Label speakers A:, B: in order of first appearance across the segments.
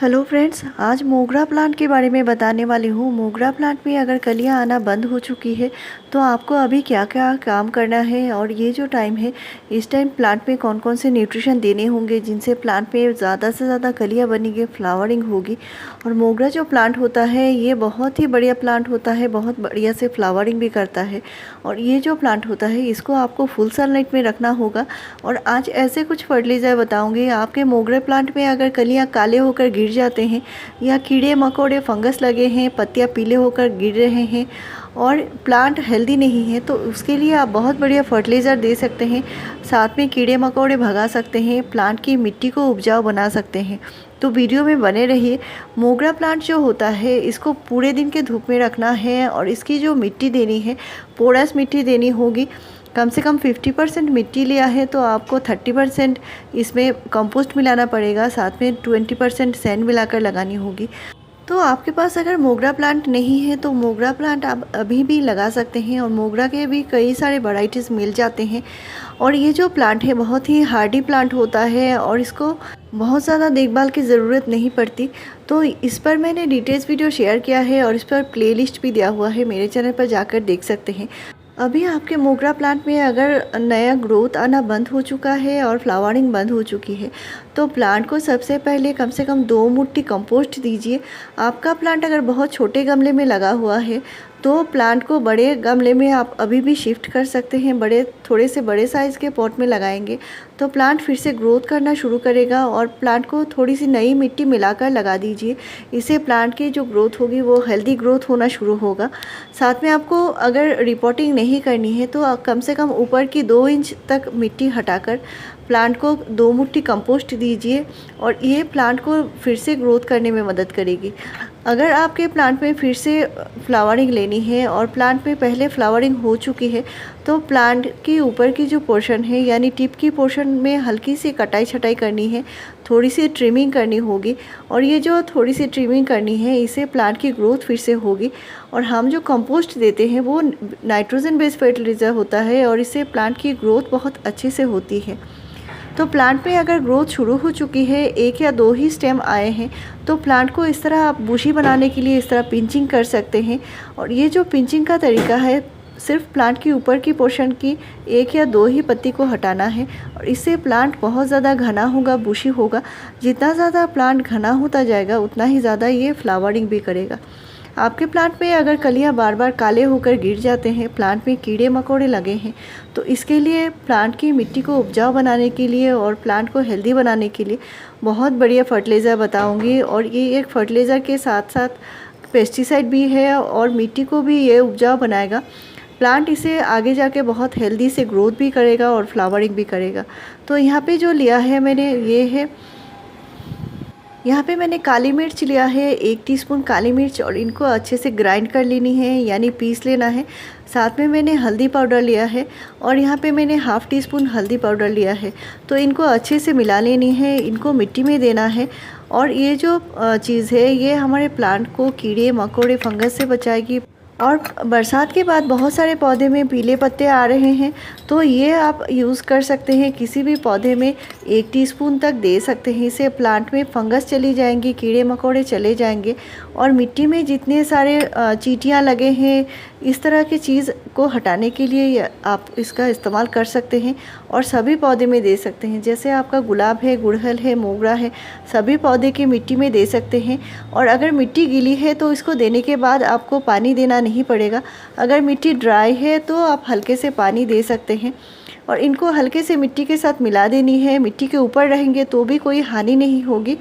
A: Hello friends, आज मोगरा plant के बारे में बताने वाली हूँ। मोगरा प्लांट में अगर कलियाँ आना बंद हो चुकी है तो आपको अभी क्या क्या काम करना है और ये जो टाइम है इस टाइम प्लांट में कौन कौन से न्यूट्रिशन देने होंगे जिनसे प्लांट में ज़्यादा से ज़्यादा कलियाँ बनेंगी, फ्लावरिंग होगी। और मोगरा जो प्लांट होता है ये बहुत ही बढ़िया प्लांट होता है, बहुत बढ़िया से फ्लावरिंग भी करता है। और ये जो प्लांट होता है इसको आपको फुल सनलाइट में रखना होगा। और आज ऐसे कुछ फर्टिलाइज़र बताऊँगी। आपके मोगरे प्लांट में अगर कलियाँ काले होकर गिर जाते हैं या कीड़े मकोड़े फंगस लगे हैं, पत्तियां पीले होकर गिर रहे हैं और प्लांट हेल्दी नहीं है तो उसके लिए आप बहुत बढ़िया फर्टिलाइज़र दे सकते हैं। साथ में कीड़े मकोड़े भगा सकते हैं, प्लांट की मिट्टी को उपजाऊ बना सकते हैं। तो वीडियो में बने रहिए। मोगरा प्लांट जो होता है इसको पूरे दिन के धूप में रखना है और इसकी जो मिट्टी देनी है पोरस मिट्टी देनी होगी। कम से कम 50% मिट्टी लिया है तो आपको 30% इसमें कंपोस्ट मिलाना पड़ेगा, साथ में 20% सैंड मिलाकर लगानी होगी। तो आपके पास अगर मोगरा प्लांट नहीं है तो मोगरा प्लांट आप अभी भी लगा सकते हैं और मोगरा के भी कई सारे वैराइटीज़ मिल जाते हैं। और ये जो प्लांट है बहुत ही हार्डी प्लांट होता है और इसको बहुत ज़्यादा देखभाल की ज़रूरत नहीं पड़ती। तो इस पर मैंने डिटेल्स वीडियो शेयर किया है और इस पर प्लेलिस्ट भी दिया हुआ है, मेरे चैनल पर जाकर देख सकते हैं। अभी आपके मोगरा प्लांट में अगर नया ग्रोथ आना बंद हो चुका है और फ्लावरिंग बंद हो चुकी है तो प्लांट को सबसे पहले कम से कम 2 मुट्ठी कंपोस्ट दीजिए। आपका प्लांट अगर बहुत छोटे गमले में लगा हुआ है तो प्लांट को बड़े गमले में आप अभी भी शिफ्ट कर सकते हैं। थोड़े से बड़े साइज़ के पॉट में लगाएंगे तो प्लांट फिर से ग्रोथ करना शुरू करेगा। और प्लांट को थोड़ी सी नई मिट्टी मिलाकर लगा दीजिए, इससे प्लांट की जो ग्रोथ होगी वो हेल्दी ग्रोथ होना शुरू होगा। साथ में आपको अगर रिपोर्टिंग नहीं करनी है तो कम से कम ऊपर की 2 इंच तक मिट्टी हटाकर प्लांट को 2 मुट्ठी कंपोस्ट दीजिए और ये प्लांट को फिर से ग्रोथ करने में मदद करेगी। अगर आपके प्लांट में फिर से फ्लावरिंग लेनी है और प्लांट में पहले फ्लावरिंग हो चुकी है तो प्लांट के ऊपर की जो पोर्शन है यानी टिप की पोर्शन में हल्की सी कटाई छटाई करनी है, थोड़ी सी ट्रिमिंग करनी होगी। और ये जो थोड़ी सी ट्रिमिंग करनी है इससे प्लांट की ग्रोथ फिर से होगी। और हम जो कंपोस्ट देते हैं वो नाइट्रोजन बेस्ड फर्टिलाइज़र होता है और इससे प्लांट की ग्रोथ बहुत अच्छे से होती है। तो प्लांट में अगर ग्रोथ शुरू हो चुकी है, 1 या 2 ही स्टेम आए हैं तो प्लांट को इस तरह आप बुशी बनाने के लिए इस तरह पिंचिंग कर सकते हैं। और ये जो पिंचिंग का तरीका है सिर्फ प्लांट की ऊपर की पोर्शन की 1 या 2 ही पत्ती को हटाना है और इससे प्लांट बहुत ज़्यादा घना होगा, बुशी होगा। जितना ज़्यादा प्लांट घना होता जाएगा उतना ही ज़्यादा ये फ्लावरिंग भी करेगा। आपके प्लांट में अगर कलियां बार बार काले होकर गिर जाते हैं, प्लांट में कीड़े मकोड़े लगे हैं तो इसके लिए प्लांट की मिट्टी को उपजाऊ बनाने के लिए और प्लांट को हेल्दी बनाने के लिए बहुत बढ़िया फर्टिलाइज़र बताऊंगी। और ये एक फर्टिलाइज़र के साथ साथ पेस्टिसाइड भी है और मिट्टी को भी ये उपजाऊ बनाएगा। प्लांट इसे आगे जाके बहुत हेल्दी से ग्रोथ भी करेगा और फ्लावरिंग भी करेगा। तो यहाँ पे जो लिया है मैंने ये है, यहाँ पे मैंने काली मिर्च लिया है, 1 टीस्पून काली मिर्च और इनको अच्छे से ग्राइंड कर लेनी है यानी पीस लेना है। साथ में मैंने हल्दी पाउडर लिया है और यहाँ पे मैंने ½ टीस्पून हल्दी पाउडर लिया है। तो इनको अच्छे से मिला लेनी है, इनको मिट्टी में देना है। और ये जो चीज़ है ये हमारे प्लांट को कीड़े मकोड़े फंगस से बचाएगी। और बरसात के बाद बहुत सारे पौधे में पीले पत्ते आ रहे हैं तो ये आप यूज़ कर सकते हैं। किसी भी पौधे में 1 टीस्पून तक दे सकते हैं। इससे प्लांट में फंगस चली जाएंगी, कीड़े मकोड़े चले जाएंगे। और मिट्टी में जितने सारे चींटियाँ लगे हैं इस तरह की चीज़ को हटाने के लिए आप इसका इस्तेमाल कर सकते हैं और सभी पौधे में दे सकते हैं। जैसे आपका गुलाब है, गुड़हल है, मोगरा है, सभी पौधे की मिट्टी में दे सकते हैं। और अगर मिट्टी गीली है तो इसको देने के बाद आपको पानी देना नहीं पड़ेगा। अगर मिट्टी ड्राई है तो आप हल्के से पानी दे सकते हैं और इनको हल्के से मिट्टी के साथ मिला देनी है। मिट्टी के ऊपर रहेंगे तो भी कोई हानि नहीं होगी।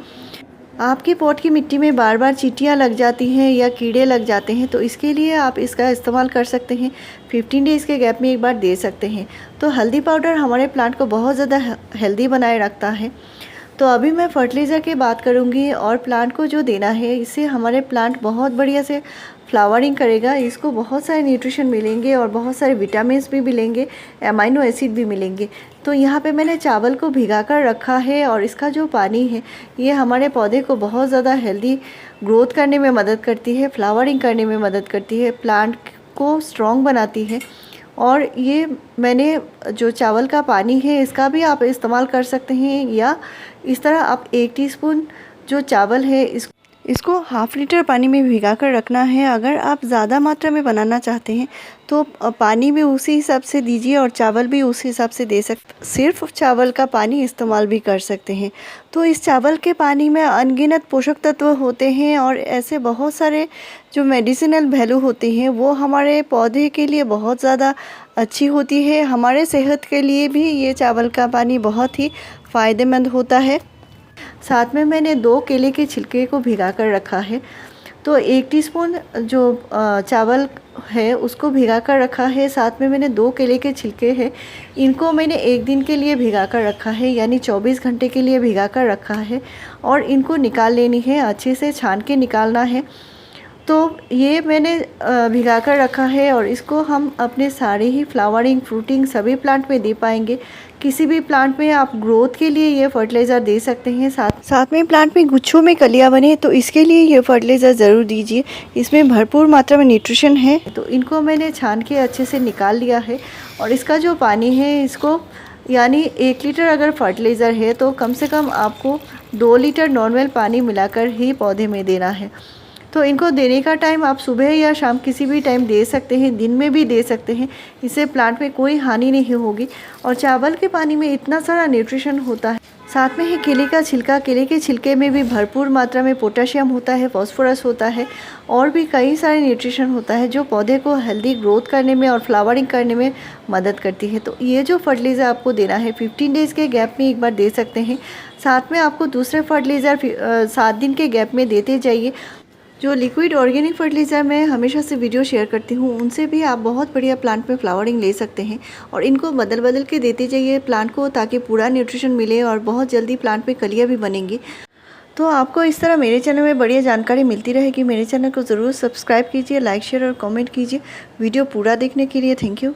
A: आपके पॉट की मिट्टी में बार बार चींटियाँ लग जाती हैं या कीड़े लग जाते हैं तो इसके लिए आप इसका इस्तेमाल कर सकते हैं। 15 डेज़ के गैप में एक बार दे सकते हैं। तो हल्दी पाउडर हमारे प्लांट को बहुत ज़्यादा हेल्दी बनाए रखता है। तो अभी मैं फर्टिलाइज़र की बात करूँगी और प्लांट को जो देना है इससे हमारे प्लांट बहुत बढ़िया से फ्लावरिंग करेगा। इसको बहुत सारे न्यूट्रिशन मिलेंगे और बहुत सारे विटामिन भी मिलेंगे, अमाइनो एसिड भी मिलेंगे। तो यहाँ पे मैंने चावल को भिगा कर रखा है और इसका जो पानी है ये हमारे पौधे को बहुत ज़्यादा हेल्दी ग्रोथ करने में मदद करती है, फ्लावरिंग करने में मदद करती है, प्लांट को स्ट्रॉन्ग बनाती है। और ये मैंने जो चावल का पानी है इसका भी आप इस्तेमाल कर सकते हैं या इस तरह आप 1 टीस्पून जो चावल है इसको हाफ लीटर पानी में भिगा कर रखना है। अगर आप ज़्यादा मात्रा में बनाना चाहते हैं तो पानी भी उसी हिसाब से दीजिए और चावल भी उसी हिसाब से दे सकते, सिर्फ चावल का पानी इस्तेमाल भी कर सकते हैं। तो इस चावल के पानी में अनगिनत पोषक तत्व होते हैं और ऐसे बहुत सारे जो मेडिसिनल वैल्यू होती हैं वो हमारे पौधे के लिए बहुत ज़्यादा अच्छी होती है। हमारे सेहत के लिए भी ये चावल का पानी बहुत ही फ़ायदेमंद होता है। साथ में मैंने 2 केले के छिलके को भिगा कर रखा है। तो 1 टीस्पून जो चावल है उसको भिगा कर रखा है। साथ में मैंने 2 केले के छिलके हैं, इनको मैंने 1 दिन के लिए भिगा कर रखा है, यानी 24 घंटे के लिए भिगा कर रखा है। और इनको निकाल लेनी है, अच्छे से छान के निकालना है। तो ये मैंने भिगा कर रखा है और इसको हम अपने सारे ही फ्लावरिंग फ्रूटिंग सभी प्लांट में दे पाएंगे। किसी भी प्लांट में आप ग्रोथ के लिए ये फर्टिलाइज़र दे सकते हैं। साथ में प्लांट में गुच्छों में कलियां बने तो इसके लिए ये फर्टिलाइज़र ज़रूर दीजिए। इसमें भरपूर मात्रा में न्यूट्रिशन है। तो इनको मैंने छान के अच्छे से निकाल लिया है और इसका जो पानी है इसको, यानी 1 लीटर अगर फर्टिलाइज़र है तो कम से कम आपको 2 लीटर नॉर्मल पानी मिलाकर ही पौधे में देना है। तो इनको देने का टाइम आप सुबह या शाम किसी भी टाइम दे सकते हैं, दिन में भी दे सकते हैं। इससे प्लांट में कोई हानि नहीं होगी। और चावल के पानी में इतना सारा न्यूट्रिशन होता है। साथ में है केले का छिलका। केले के छिलके में भी भरपूर मात्रा में पोटेशियम होता है, फास्फोरस होता है और भी कई सारे न्यूट्रिशन होता है जो पौधे को हेल्दी ग्रोथ करने में और फ्लावरिंग करने में मदद करती है। तो ये जो फर्टिलाइज़र आपको देना है 15 डेज़ के गैप में एक बार दे सकते हैं। साथ में आपको दूसरे फर्टिलाइज़र 7 दिन के गैप में देते जाइए। जो लिक्विड ऑर्गेनिक फर्टिलाइज़र मैं हमेशा से वीडियो शेयर करती हूँ उनसे भी आप बहुत बढ़िया प्लांट में फ्लावरिंग ले सकते हैं। और इनको बदल बदल के देते जाइए प्लांट को, ताकि पूरा न्यूट्रिशन मिले और बहुत जल्दी प्लांट में कलियाँ भी बनेंगी। तो आपको इस तरह मेरे चैनल में बढ़िया जानकारी मिलती रहेगी। मेरे चैनल को ज़रूर सब्सक्राइब कीजिए, लाइक शेयर और कमेंट कीजिए। वीडियो पूरा देखने के लिए थैंक यू।